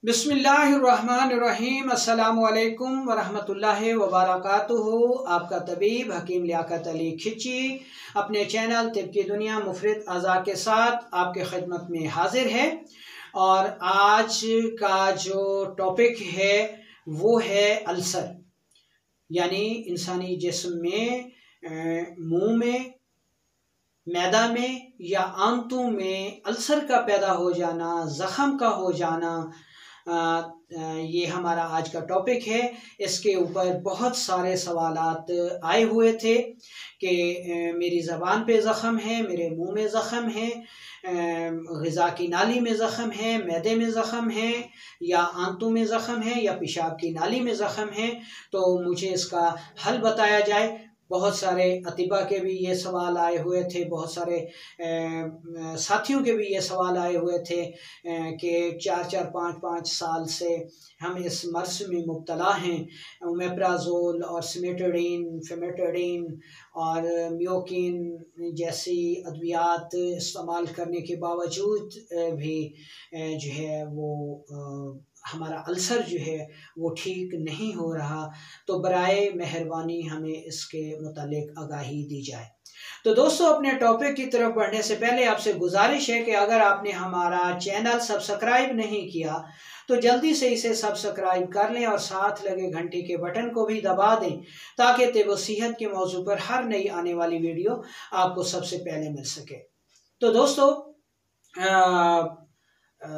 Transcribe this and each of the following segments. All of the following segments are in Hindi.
बिस्मिल्लाहिर्रहमानिर्रहीम। अस्सलामुअलैकुम वरहमतुल्लाहि वबरकातुहू। आपका तबीब हकीम लियाकत अली खिची अपने चैनल तिब की दुनिया मुफरिद अज़ा के साथ आपके खिदमत में हाजिर है। और आज का जो टॉपिक है वो है अल्सर, यानी इंसानी जिस्म में मुंह में, मैदा में या आंतों में अल्सर का पैदा हो जाना, ज़ख़म का हो जाना। ये हमारा आज का टॉपिक है। इसके ऊपर बहुत सारे सवालात आए हुए थे कि मेरी ज़बान पे ज़ख़म है, मेरे मुंह में ज़ख़म है, ग़िज़ा की नाली में ज़ख़म है, मैदे में ज़ख़म है, या आंतों में ज़ख़म है, या पेशाब की नाली में ज़ख़म है, तो मुझे इसका हल बताया जाए। बहुत सारे अतिबा के भी ये सवाल आए हुए थे, बहुत सारे साथियों के भी ये सवाल आए हुए थे कि 4-4, 5-5 साल से हम इस मर्ज़ में मुब्तला हैं। ओमेप्राज़ोल और सिमेटाडीन, फेमेटाडीन और मियोकिन जैसी अद्वियात इस्तेमाल करने के बावजूद भी जो है वो हमारा अल्सर जो है वो ठीक नहीं हो रहा। तो बराए मेहरबानी हमें इसके मुतालिक आगाही दी जाए। तो दोस्तों, अपने टॉपिक की तरफ बढ़ने से पहले आपसे गुजारिश है कि अगर आपने हमारा चैनल सब्सक्राइब नहीं किया तो जल्दी से इसे सब्सक्राइब कर लें और साथ लगे घंटी के बटन को भी दबा दें, ताकि तिब सेहत के मौजू पर हर नई आने वाली वीडियो आपको सबसे पहले मिल सके। तो दोस्तों,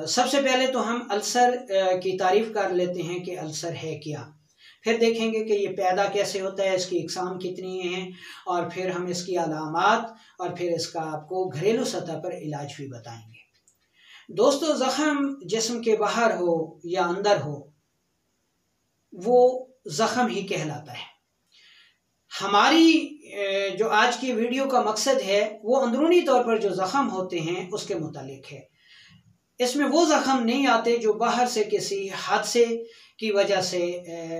सबसे पहले तो हम अल्सर की तारीफ कर लेते हैं कि अल्सर है क्या। फिर देखेंगे कि ये पैदा कैसे होता है, इसकी इकसाम कितनी हैं, और फिर हम इसकी अलामात और फिर इसका आपको घरेलू सतह पर इलाज भी बताएंगे। दोस्तों, ज़ख़म जिस्म के बाहर हो या अंदर हो, वो ज़ख़म ही कहलाता है। हमारी जो आज की वीडियो का मकसद है वो अंदरूनी तौर पर जो ज़ख़म होते हैं उसके मुतालिक है। इसमें वो ज़ख़म नहीं आते जो बाहर से किसी हादसे की वजह से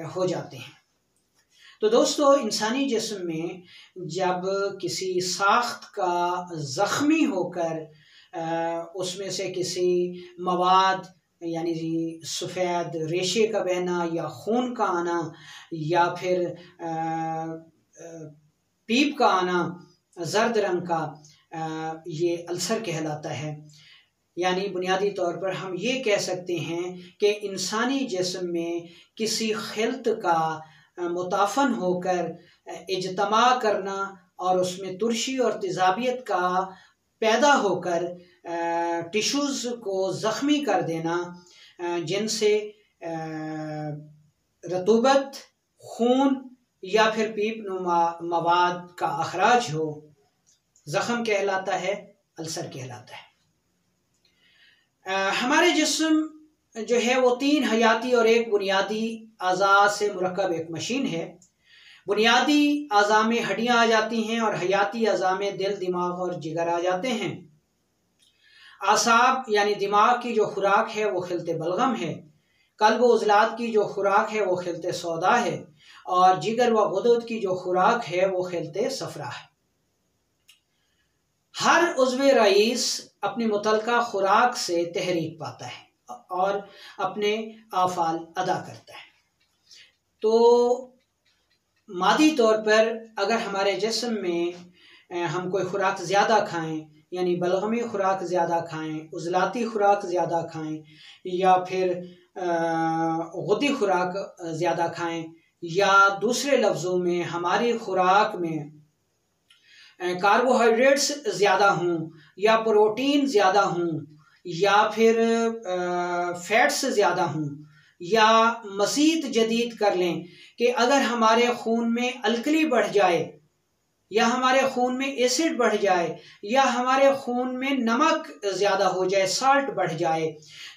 हो जाते हैं। तो दोस्तों, इंसानी जिस्म में जब किसी साख्त का ज़ख्मी होकर उसमें से किसी मवाद यानी सफ़ेद रेशे का बहना या खून का आना या फिर पीप का आना जर्द रंग का, ये अल्सर कहलाता है। यानी बुनियादी तौर पर हम ये कह सकते हैं कि इंसानी जिस्म में किसी खिल्त का मुताफन होकर इज्तमा करना और उसमें तुर्शी और तेज़ाबियत का पैदा होकर टिश्यूज़ को ज़ख्मी कर देना, जिनसे रतूबत, खून या फिर पीप नुमा मवाद का अखराज हो, ज़ख़म कहलाता है, अल्सर कहलाता है। हमारे जिस्म जो है वो 3 हयाती और एक बुनियादी अज़ा से मुरक्कब एक मशीन है। बुनियादी अज़ा में हड्डियाँ आ जाती हैं और हयाती अज़ा में दिल, दिमाग और जिगर आ जाते हैं। आसाब यानी दिमाग की जो खुराक है वो खिलते बलगम है। कल्ब व उज़लात की जो खुराक है वो खिलते सौदा है, और जिगर व गुदुद की जो खुराक है वो खिलते सफरा है। हर उज़्वे रईस अपनी मुतलका खुराक से तहरीक पाता है और अपने आफाल अदा करता है। तो मादी तौर पर अगर हमारे जिस्म में हम कोई खुराक ज़्यादा खाएं, यानी बलगमी खुराक ज़्यादा खाएं, उज़लाती खुराक ज़्यादा खाएं, या फिर गुद्दी खुराक ज़्यादा खाएं, या दूसरे लफ्ज़ों में हमारी खुराक में कार्बोहाइड्रेट्स ज़्यादा हों, या प्रोटीन ज़्यादा हों, या फिर फैट्स ज़्यादा हों, या मज़ीद जदीद कर लें कि अगर हमारे खून में अल्कली बढ़ जाए, या हमारे खून में एसिड बढ़ जाए, या हमारे खून में नमक ज़्यादा हो जाए, साल्ट बढ़ जाए,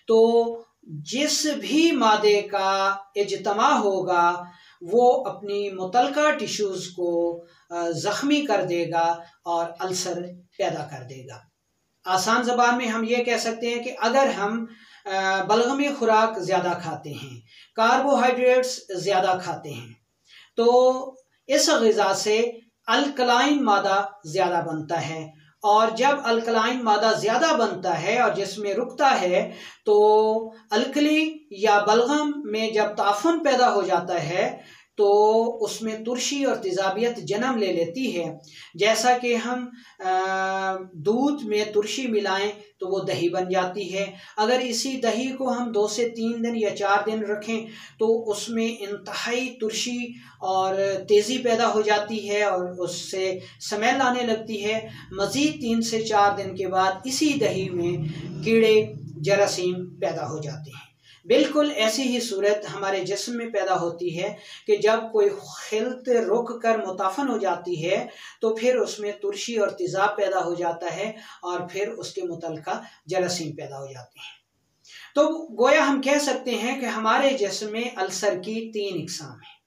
तो जिस भी मादे का इज्तमा होगा वो अपनी मुतलका टिश्यूज़ को ज़ख्मी कर देगा और अल्सर पैदा कर देगा। आसान ज़बान में हम ये कह सकते हैं कि अगर हम बलगमी खुराक ज़्यादा खाते हैं, कार्बोहाइड्रेट्स ज़्यादा खाते हैं, तो इस ग़िज़ा से अल्कलाइन मादा ज़्यादा बनता है और जब अल्कलाइन मादा ज़्यादा बनता है और जिसमें रुकता है तो अल्कली या बलगम में जब ताफुन पैदा हो जाता है तो उसमें तुरशी और तेज़ाबियत जन्म ले लेती है। जैसा कि हम दूध में तुरशी मिलाएं तो वो दही बन जाती है। अगर इसी दही को हम 2 से 3 दिन या 4 दिन रखें तो उसमें इंतहाई तुरशी और तेज़ी पैदा हो जाती है और उससे स्मेल आने लगती है। मज़ीद 3 से 4 दिन के बाद इसी दही में कीड़े जरासीम पैदा हो जाते हैं। बिल्कुल ऐसी ही सूरत हमारे जिस्म में पैदा होती है कि जब कोई खिल्त रुक कर मुताफन हो जाती है तो फिर उसमें तुरशी और तेज़ाब पैदा हो जाता है और फिर उसके मुतल्लिका जरासीम पैदा हो जाते हैं। तो गोया हम कह सकते हैं कि हमारे जिस्म में अल्सर की 3 इकसाम है।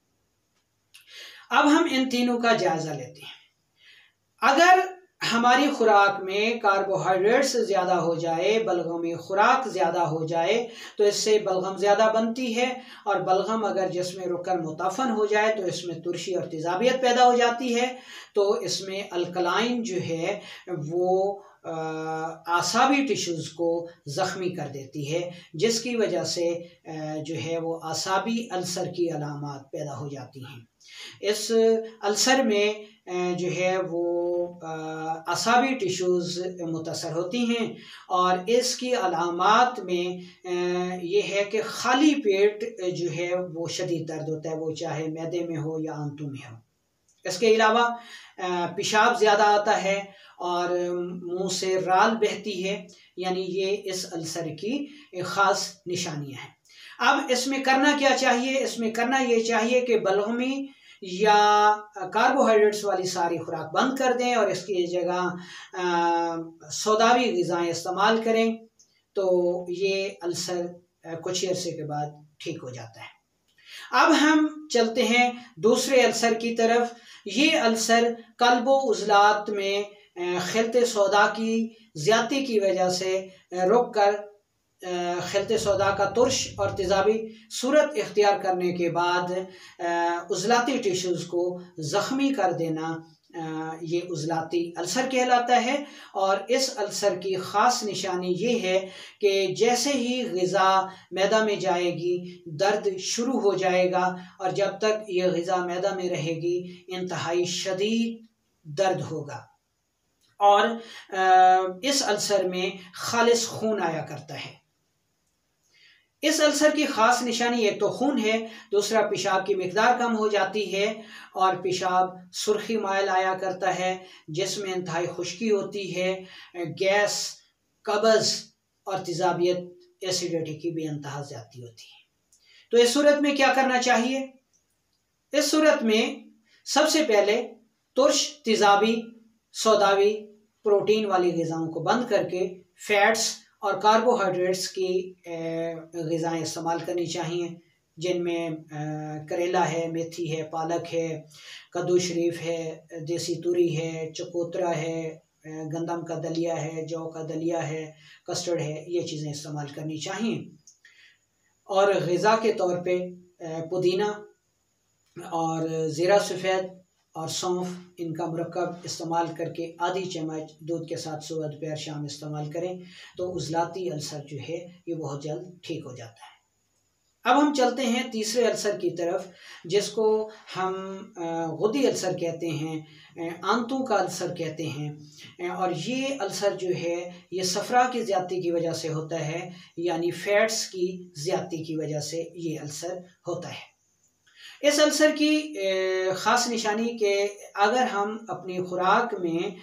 अब हम इन तीनों का जायज़ा लेते हैं। अगर हमारी खुराक में कार्बोहाइड्रेट्स ज़्यादा हो जाए, बलगमी खुराक ज़्यादा हो जाए तो इससे बलगम ज़्यादा बनती है और बलगम अगर जिसमें रुककर मुताफन हो जाए तो इसमें तुरशी और तेज़ाबियत पैदा हो जाती है। तो इसमें अल्कलाइन जो है वो आसाबी टिश्यूज़ को ज़ख्मी कर देती है, जिसकी वजह से जो है वो आसाबी अल्सर की अलामात पैदा हो जाती हैं। इस अल्सर में जो है वो आसाबी टिश्यूज़ मुतासर होती हैं और इसकी अलामात में ये है कि खाली पेट जो है वो शदीद दर्द होता है, वो चाहे मैदे में हो या आंतों में हो। इसके अलावा पेशाब ज़्यादा आता है और मुंह से राल बहती है, यानी ये इस अल्सर की ख़ास निशानियां हैं। अब इसमें करना क्या चाहिए? इसमें करना ये चाहिए कि बलगमी या कार्बोहाइड्रेट्स वाली सारी खुराक बंद कर दें और इसकी जगह सौदावी ग़िज़ाएँ इस्तेमाल करें तो ये अल्सर कुछ अरसे के बाद ठीक हो जाता है। अब हम चलते हैं दूसरे अल्सर की तरफ। ये अल्सर कल्बो उज़लात में खिलते सौदा की ज़्यादती की वजह से रुक कर खिलते सौदा का तुर्श और तेज़ाबी सूरत इख्तियार करने के बाद उज़लाती टिश्यूज़ को ज़ख्मी कर देना, ये उज़लाती अल्सर कहलाता है। और इस अल्सर की ख़ास निशानी ये है कि जैसे ही ग़िज़ा मैदा में जाएगी दर्द शुरू हो जाएगा और जब तक ये ग़िज़ा मैदा में रहेगी इंतहाई शदीद दर्द होगा। और इस अल्सर में खालिस खून आया करता है। इस अल्सर की ख़ास निशानी एक तो खून है, दूसरा पेशाब की मिकदार कम हो जाती है और पेशाब सुर्खी मायल आया करता है, जिसमें इंतहाई खुश्की होती है, गैस, कब्ज़ और तेज़ाबियत, एसिडिटी की बेइंतहा ज़्यादती होती है। तो इस सूरत में क्या करना चाहिए? इस सूरत में सबसे पहले तुर्श, तेज़ाबी, सौदावी, प्रोटीन वाली ग़िज़ाओं को बंद करके फैट्स और कार्बोहाइड्रेट्स की ग़िज़ाएँ इस्तेमाल करनी चाहिए, जिनमें करेला है, मेथी है, पालक है, कद्दू शरीफ है, देसी तुरी है, चकोतरा है, गंदम का दलिया है, जौ का दलिया है, कस्टर्ड है, ये चीज़ें इस्तेमाल करनी चाहिए। और ग़िज़ा के तौर पे पुदीना और ज़ीरा सफ़ेद और सौंफ, इनका मुरक्कब इस्तेमाल करके आधी चम्मच दूध के साथ सुबह, दोपहर, शाम इस्तेमाल करें तो उज़लाती अल्सर जो है ये बहुत जल्द ठीक हो जाता है। अब हम चलते हैं तीसरे अल्सर की तरफ, जिसको हम गुदी अल्सर कहते हैं, आंतों का अल्सर कहते हैं। और ये अल्सर जो है ये सफ़रा की ज़्यादती की वजह से होता है, यानी फ़ैट्स की ज़्यादती की वजह से ये अल्सर होता है। इस अल्सर की ख़ास निशानी के अगर हम अपनी खुराक में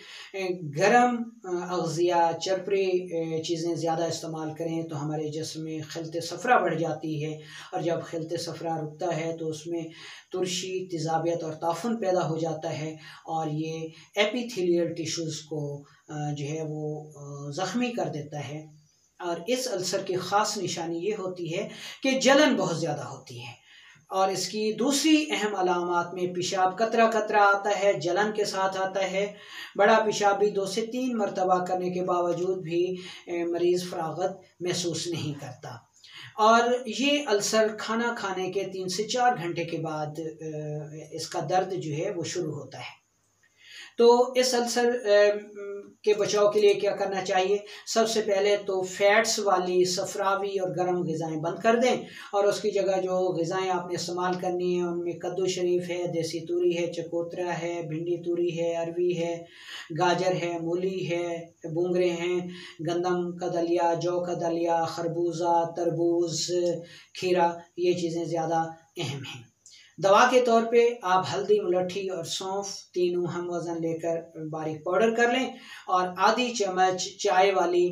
गरम अग़ज़िया, चरपरी चीज़ें ज़्यादा इस्तेमाल करें तो हमारे जिस्म में खिलते सफ़रा बढ़ जाती है और जब खिलते सफ़रा रुकता है तो उसमें तुरशी, तेज़ाबियत और ताफुन पैदा हो जाता है और ये एपिथेलियल टिश्यूज़ को जो है वो ज़ख्मी कर देता है। और इस अल्सर की ख़ास निशानी ये होती है कि जलन बहुत ज़्यादा होती है और इसकी दूसरी अहम अलामात में पेशाब कतरा कतरा आता है, जलन के साथ आता है। बड़ा पेशाब भी 2 से 3 मरतबा करने के बावजूद भी मरीज़ फ़राग़त महसूस नहीं करता। और ये अल्सर खाना खाने के 3 से 4 घंटे के बाद इसका दर्द जो है वो शुरू होता है। तो इस अल्सर के बचाव के लिए क्या करना चाहिए? सबसे पहले तो फैट्स वाली सफरावी और गर्म ग़िज़ाएँ बंद कर दें और उसकी जगह जो ग़िज़ाएँ आपने इस्तेमाल करनी है उनमें कद्दू शरीफ है, देसी तूरी है, चकोतरा है, भिंडी तूरी है, अरवी है, गाजर है, मूली है, बूंगरे हैं, गंदम का दलिया, जौ का दलिया, खरबूजा, तरबूज, खीरा, ये चीज़ें ज़्यादा अहम हैं। दवा के तौर पे आप हल्दी, मुलट्ठी और सौंफ तीनों हम वज़न लेकर बारीक पाउडर कर लें और आधी चम्मच चाय वाली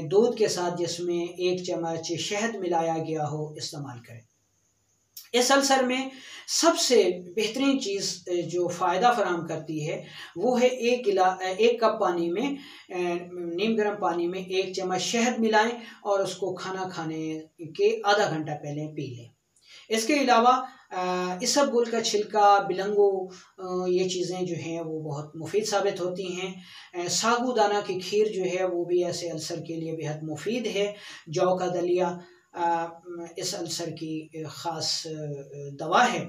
दूध के साथ जिसमें 1 चम्मच शहद मिलाया गया हो इस्तेमाल करें। इस अल्सर में सबसे बेहतरीन चीज़ जो फ़ायदा फराहम करती है वो है 1 कप पानी में नीम गर्म पानी में 1 चम्मच शहद मिलाएं और उसको खाना खाने के आधा घंटा पहले पी लें। इसके अलावा इसबगुल का छिलका, बिलंगो, ये चीज़ें जो हैं वो बहुत मुफीद साबित होती हैं। सागूदाना की खीर जो है वो भी ऐसे अल्सर के लिए बेहद मुफीद है। जौ का दलिया इस अल्सर की ख़ास दवा है।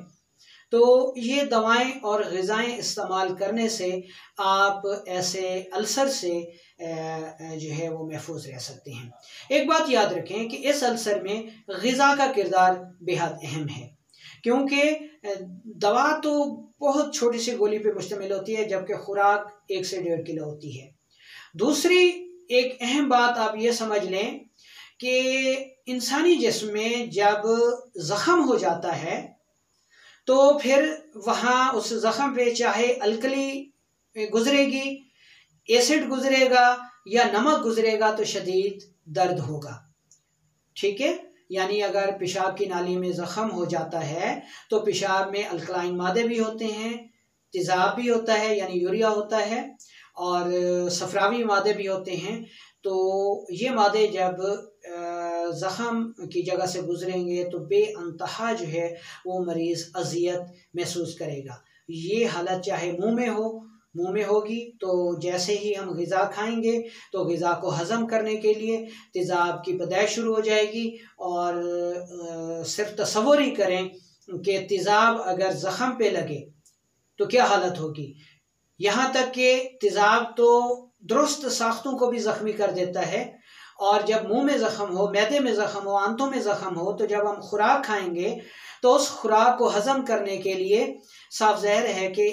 तो ये दवाएं और ग़िज़ाएँ इस्तेमाल करने से आप ऐसे अल्सर से जो है वो महफूज रह सकते हैं। एक बात याद रखें कि इस अल्सर में ग़िज़ा का किरदार बेहद अहम है, क्योंकि दवा तो बहुत छोटी सी गोली पे मुश्तमिल होती है जबकि खुराक 1 से 1.5 किलो होती है। दूसरी एक अहम बात आप ये समझ लें कि इंसानी जिस्म में जब ज़ख़म हो जाता है तो फिर वहाँ उस ज़ख़म पे चाहे अल्कली गुजरेगी, एसिड गुजरेगा या नमक गुजरेगा तो शदीद दर्द होगा। ठीक है, यानी अगर पेशाब की नाली में ज़ख़म हो जाता है तो पेशाब में अल्कलाइन मादे भी होते हैं, तेज़ाब भी होता है यानी यूरिया होता है और सफरावी मादे भी होते हैं। तो ये मादे जब ज़ख़म की जगह से गुजरेंगे तो बेअंतहा जो है वो मरीज़ अज़ियत महसूस करेगा। ये हालत चाहे मुँह में होगी तो जैसे ही हम ग़िज़ा खाएंगे तो ग़िज़ा को हज़म करने के लिए तेज़ाब की पैदाइश शुरू हो जाएगी। और सिर्फ तसव्वुर ही करें कि तेज़ाब अगर ज़ख़म पे लगे तो क्या हालत होगी। यहाँ तक कि तेज़ाब तो दुरुस्त साख्तों को भी ज़ख्मी कर देता है और जब मुंह में ज़ख़म हो, मैदे में ज़ख़म हो, आंतों में ज़ख़म हो तो जब हम खुराक खाएंगे तो उस खुराक को हज़म करने के लिए साफ ज़ाहिर है कि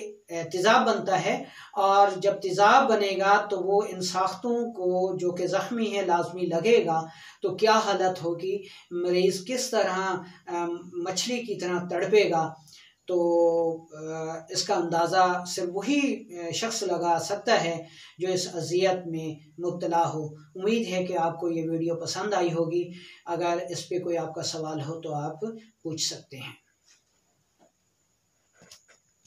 तेज़ाब बनता है और जब तेज़ाब बनेगा तो वो इन साख्तों को जो कि ज़ख्मी है लाजमी लगेगा। तो क्या हालत होगी, मरीज़ किस तरह मछली की तरह तड़पेगा। तो इसका अंदाज़ा सिर्फ वही शख्स लगा सकता है जो इस अज़ियत में मुब्तला हो। उम्मीद है कि आपको ये वीडियो पसंद आई होगी। अगर इस पे कोई आपका सवाल हो तो आप पूछ सकते हैं।